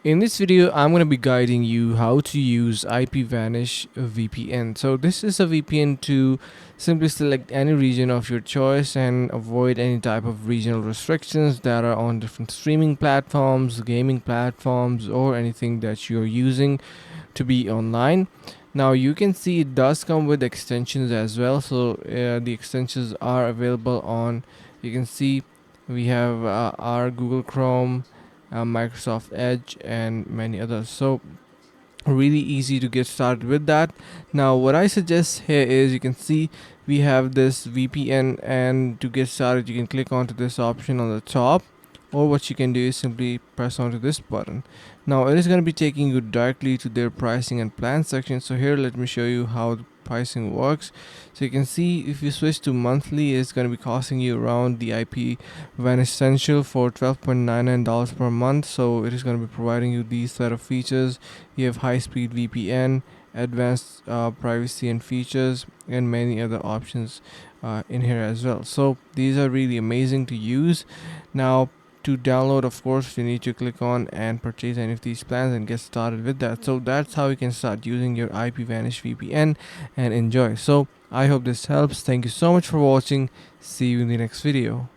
In this video, I'm going to be guiding you how to use IPVanish VPN. So this is a VPN to simply select any region of your choice and avoid any type of regional restrictions that are on different streaming platforms, gaming platforms, or anything that you're using to be online. Now you can see it does come with extensions as well. So the extensions are available on, you can see we have our Google Chrome, Microsoft Edge, and many others. So really easy to get started with that. Now what I suggest here is, you can see we have this VPN, and to get started you can click onto this option on the top, or what you can do is simply press onto this button. Now it is going to be taking you directly to their pricing and plan section. So here, let me show you how the pricing works. So you can see if you switch to monthly, it's going to be costing you around the IP Vanish Essential for $12.99 per month. So it is going to be providing you these set of features. You have high-speed VPN, advanced privacy and features, and many other options in here as well. So these are really amazing to use. Now to download, of course, you need to click on and purchase any of these plans and get started with that. So that's how you can start using your IPVanish VPN and enjoy. So I hope this helps. Thank you so much for watching. See you in the next video.